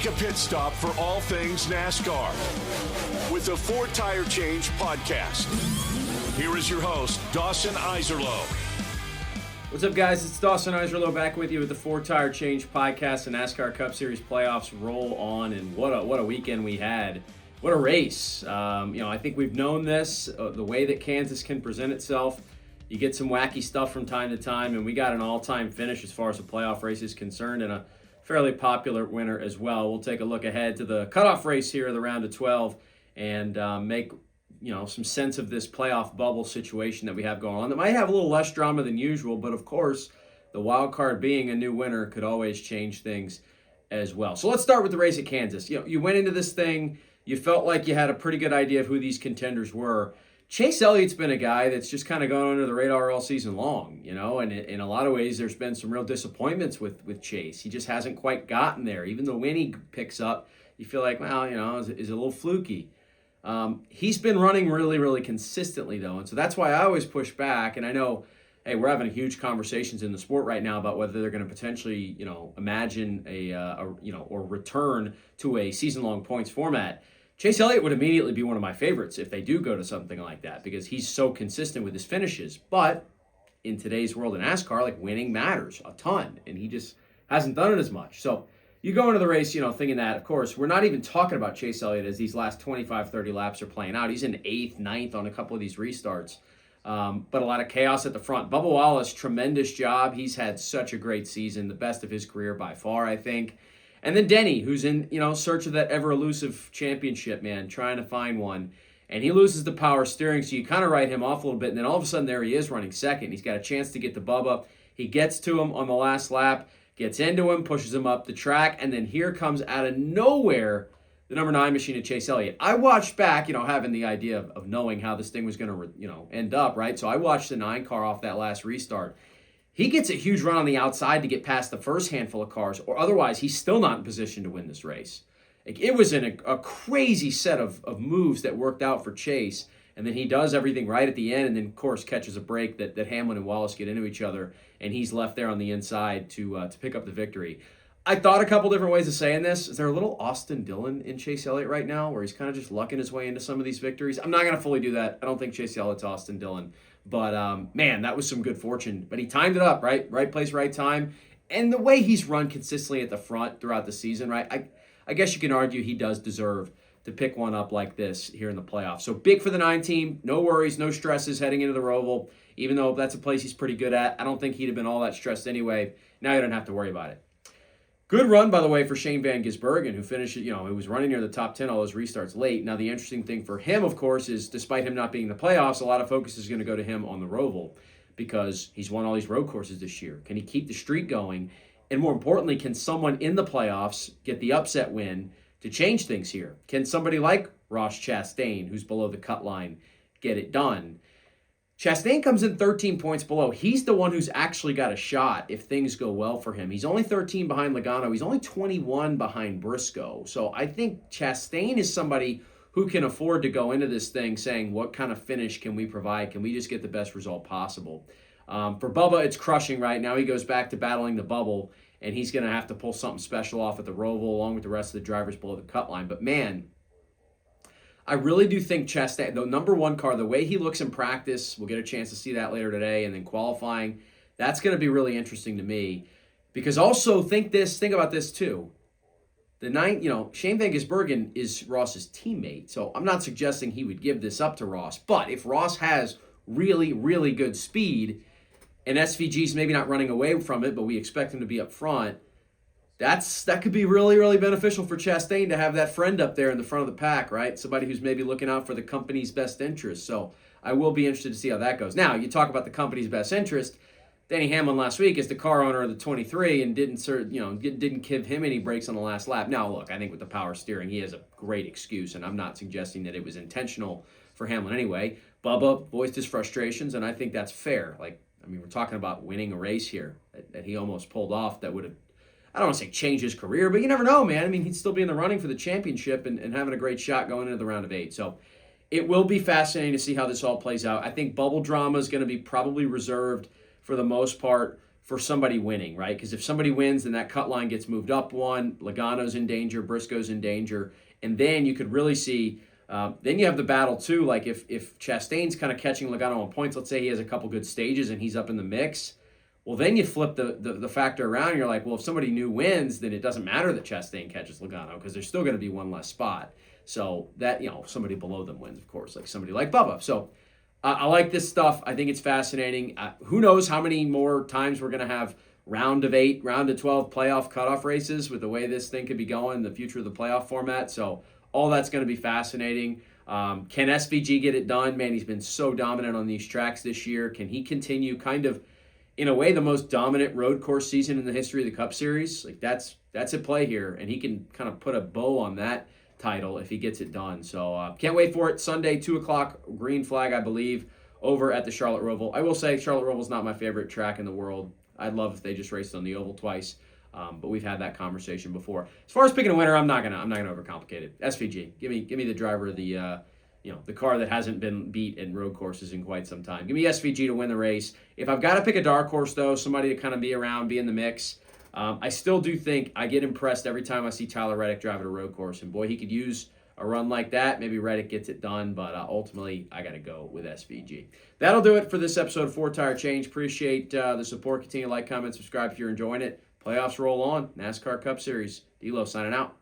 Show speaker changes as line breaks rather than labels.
Take a pit stop for all things NASCAR with the Ford Tire Change podcast. Here is your host, Dawson Iserlo.
What's up, guys? It's Dawson Iserlo back with you with the Ford Tire Change podcast. The NASCAR Cup Series playoffs roll on, and what a weekend we had. What a race. I think we've known this, the way that Kansas can present itself. You get some wacky stuff from time to time, and we got an all-time finish as far as the playoff race is concerned, and a fairly popular winner as well. We'll take a look ahead to the cutoff race here of the round of 12 and make some sense of this playoff bubble situation that we have going on. That might have a little less drama than usual, but of course, the wild card being a new winner could always change things as well. So let's start with the race at Kansas. You went into this thing, you felt like you had a pretty good idea of who these contenders were. Chase Elliott's been a guy that's just kind of gone under the radar all season long, and in a lot of ways, there's been some real disappointments with Chase. He just hasn't quite gotten there. Even the win he picks up, you feel like, is a little fluky. He's been running really, really consistently, though, and so that's why I always push back. And I know, hey, we're having huge conversations in the sport right now about whether they're going to potentially, imagine or return to a season-long points format. Chase Elliott would immediately be one of my favorites if they do go to something like that because he's so consistent with his finishes. But in today's world in NASCAR, winning matters a ton, and he just hasn't done it as much. So you go into the race, thinking that, of course, we're not even talking about Chase Elliott as these last 25, 30 laps are playing out. He's in 8th, 9th on a couple of these restarts. But a lot of chaos at the front. Bubba Wallace, tremendous job. He's had such a great season, the best of his career by far, I think. And then Denny, who's in, search of that ever-elusive championship, man, trying to find one. And he loses the power steering, so you kind of write him off a little bit. And then all of a sudden, there he is running second. He's got a chance to get to Bubba. He gets to him on the last lap, gets into him, pushes him up the track, and then here comes out of nowhere the number 9 machine of Chase Elliott. I watched back, having the idea of knowing how this thing was going to, end up, right? So I watched the 9 car off that last restart. He gets a huge run on the outside to get past the first handful of cars, or otherwise he's still not in position to win this race. It was in a crazy set of moves that worked out for Chase, and then he does everything right at the end, and then, of course, catches a break that Hamlin and Wallace get into each other, and he's left there on the inside to pick up the victory. I thought a couple different ways of saying this. Is there a little Austin Dillon in Chase Elliott right now where he's kind of just lucking his way into some of these victories? I'm not going to fully do that. I don't think Chase Elliott's Austin Dillon. But, man, that was some good fortune. But he timed it up, right? Right place, right time. And the way he's run consistently at the front throughout the season, right? I guess you can argue he does deserve to pick one up like this here in the playoffs. So big for the 9 team. No worries, no stresses heading into the Roval. Even though that's a place he's pretty good at, I don't think he'd have been all that stressed anyway. Now you don't have to worry about it. Good run, by the way, for Shane Van Gisbergen, who finished, he was running near the top 10 all those restarts late. Now, the interesting thing for him, of course, is despite him not being in the playoffs, a lot of focus is going to go to him on the Roval because he's won all these road courses this year. Can he keep the streak going? And more importantly, can someone in the playoffs get the upset win to change things here? Can somebody like Ross Chastain, who's below the cut line, get it done? Chastain comes in 13 points below. He's the one who's actually got a shot if things go well for him. He's only 13 behind Logano. He's only 21 behind Briscoe. So I think Chastain is somebody who can afford to go into this thing saying, what kind of finish can we provide? Can we just get the best result possible? For Bubba, it's crushing right now. He goes back to battling the bubble, and he's going to have to pull something special off at the Roval along with the rest of the drivers below the cut line. But, man, I really do think Chastain, the number 1 car, the way he looks in practice, we'll get a chance to see that later today, and then qualifying, that's going to be really interesting to me. Because also, think about this too. Shane Van Gisbergen is Ross's teammate, so I'm not suggesting he would give this up to Ross. But if Ross has really, really good speed, and SVG's maybe not running away from it, but we expect him to be up front, that could be really, really beneficial for Chastain to have that friend up there in the front of the pack, right? Somebody who's maybe looking out for the company's best interest. So I will be interested to see how that goes. Now, you talk about the company's best interest. Denny Hamlin last week is the car owner of the 23 and didn't give him any breaks on the last lap. Now, look, I think with the power steering, he has a great excuse, and I'm not suggesting that it was intentional for Hamlin anyway. Bubba voiced his frustrations, and I think that's fair. We're talking about winning a race here that he almost pulled off that would have, I don't want to say change his career, but you never know, man. He'd still be in the running for the championship and having a great shot going into the round of 8. So it will be fascinating to see how this all plays out. I think bubble drama is going to be probably reserved for the most part for somebody winning, right? Because if somebody wins, then that cut line gets moved up one. Logano's in danger, Briscoe's in danger, and then you could really see. Then you have the battle too. Like if Chastain's kind of catching Logano on points, let's say he has a couple good stages and he's up in the mix. Well, then you flip the factor around. And you're like, well, if somebody new wins, then it doesn't matter that Chastain catches Logano because there's still going to be one less spot. So that, somebody below them wins, of course, like somebody like Bubba. So I like this stuff. I think it's fascinating. Who knows how many more times we're going to have round of 8, round of 12 playoff cutoff races with the way this thing could be going, the future of the playoff format. So all that's going to be fascinating. Can SVG get it done? Man, he's been so dominant on these tracks this year. Can he continue kind of, in a way, the most dominant road course season in the history of the Cup Series? Like that's at play here, and he can kind of put a bow on that title if he gets it done. So can't wait for it. Sunday, 2 o'clock, green flag, I believe, over at the Charlotte Roval. I will say Charlotte Roval is not my favorite track in the world. I'd love if they just raced on the oval twice, but we've had that conversation before. As far as picking a winner, I'm not gonna overcomplicate it. SVG, give me the driver of the the car that hasn't been beat in road courses in quite some time. Give me SVG to win the race. If I've got to pick a dark horse though, somebody to kind of be around, be in the mix. I still do think I get impressed every time I see Tyler Reddick drive at a road course, and boy, he could use a run like that. Maybe Reddick gets it done, but ultimately, I got to go with SVG. That'll do it for this episode of 4 Tire Change. Appreciate the support. Continue to like, comment, subscribe if you're enjoying it. Playoffs roll on. NASCAR Cup Series. D-Lo signing out.